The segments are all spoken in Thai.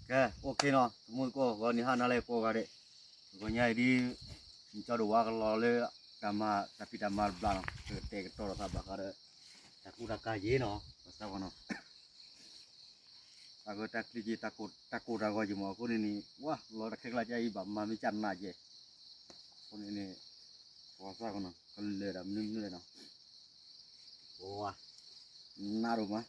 Kè, ok nó, mua cô gọi ni han ale cô gade. Cô nhai đi cho đồ cái lò le tama tapi tama blang te ke toro sa bakare. Taku ra ka ye no, sa kono. Aku tak liji takut ra go jimo ko ni wah lo ra kekla jai ba ma mi chan na je. Ko ni ko sa kono kalle ra nim le no. Wah, naru ma.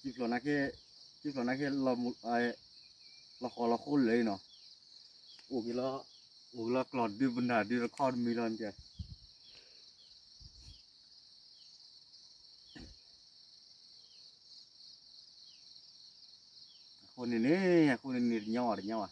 Chip lo na ke lo mu ai lo khol le no. Ugila klot di benda di record milan je. Aku ini nyawa.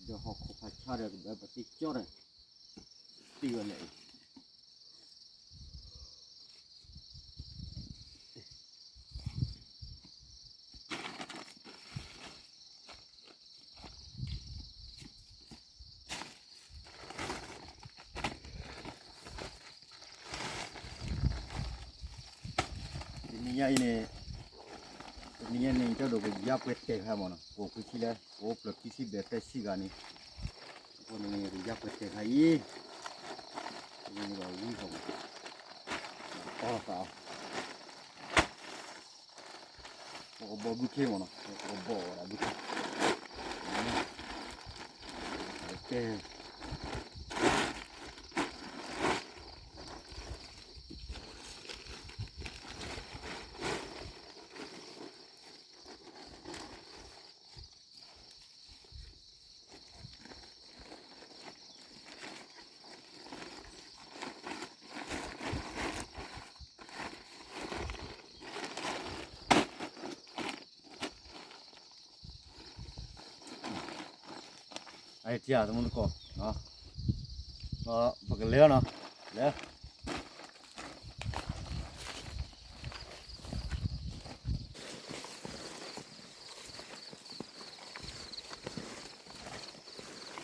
Giờ họ không phải cha được bé bật tích cho này tiêu này ini nih cho đồ cái giáp quét tệ hay mà nó cổ cái chi đấy cổ plek cái chi bé cái chi gà này con này cái giáp quét tệ hay ini là vui không sao có bò bự kia mà nó có bò là bự ok ai chia tụi mình có nó bật cái leo nó leo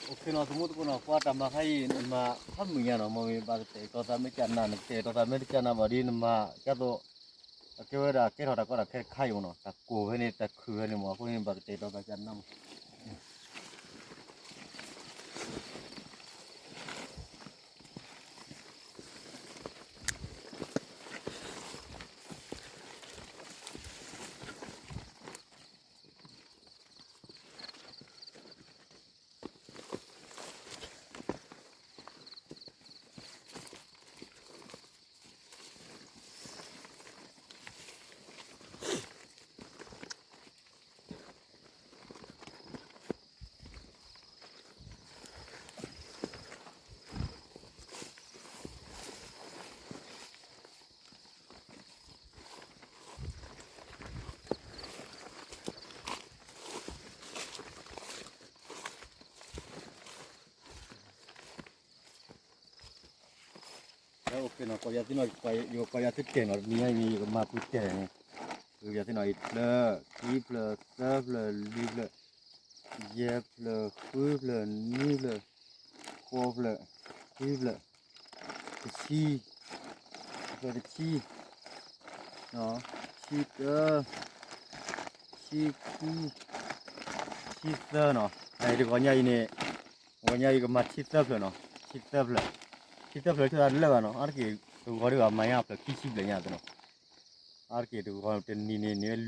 ok nó tụi mình có qua tầm mà hay mà phát mình nhà nó mà mình bảo thế tao ta mới chăn nàn thế tao ta mới chăn nàn vào đi mà cái đó cái đó cái đó có là cái khai nó ta cố cái này ta khử cái này mà cái này bảo thế tao ta chăn nàn แล้วโอเคเนาะก็ยาที่หน่อยไปอยู่ก็ยาที่เก่งเนาะมีให้มีก็มาพูดเก่งคือยาที่หน่อยเลอทีเพลเซฟเลลีเลเย็บเลฟูเลนี่เลโคฟเลทีเลชีเลชีเนาะชีชีคีชีเตอร์เนาะไอ้เด็กวันใหญ่เนี่ยวันใหญ่ก็มาชีเตอร์เลยเนาะชีเตอร์เลยชีเตอร์เลยที่เราเล่นเนาะอะไรกี่ตัวเขาเรียกว่าไม่อาบเลยขี้ชีเลยเนี่ยตัวเนาะอะไรกี่ตัวเขาเป็นนี่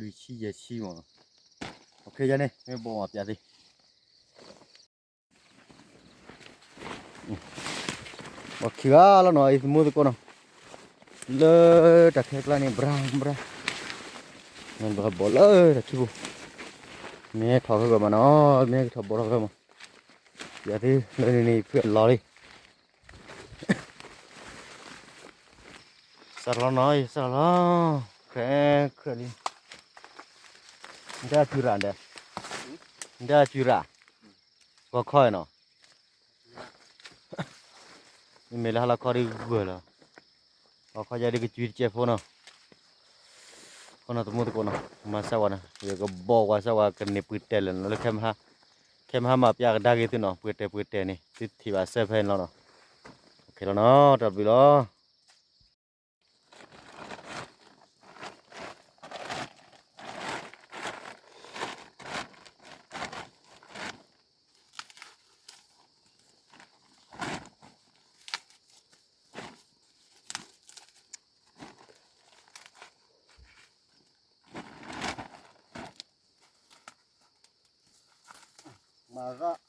ลุยชีเยชีมั้งโอเคจ้ะเนี่ยไม่บอกว่าเปียดิโอเคแล้วเนาะไอ้สมุดก็เนาะเลอะตะเคียนนี่บรามันบอกบอลเลยตะคิวแม่ถอดเข้ามาเนาะแม่ถอดบอลเข้ามาอย่าที่นี่เพื่อนรอเลยสารน้อยสารแค่เคลื่อนนี่ได้จุราได้จุราก็ค่อยเนาะนี่เมล่าละคอดีกว่าละเอาข้าจะได้ก็จุดเจ็บพอเนาะคนนั้นตัวมุดคนเนาะมาสวรรค์เดี๋ยวก็บอกว่าสวรรค์กันเนี่ยปืนเตะเลยแล้วเข้มหามาพี่อยากได้กี่ตัวเนาะปืนเตะนี่ติดที่ว่าเซฟให้เราเนาะโอเคแล้วเนาะจับไปแล้ว mà có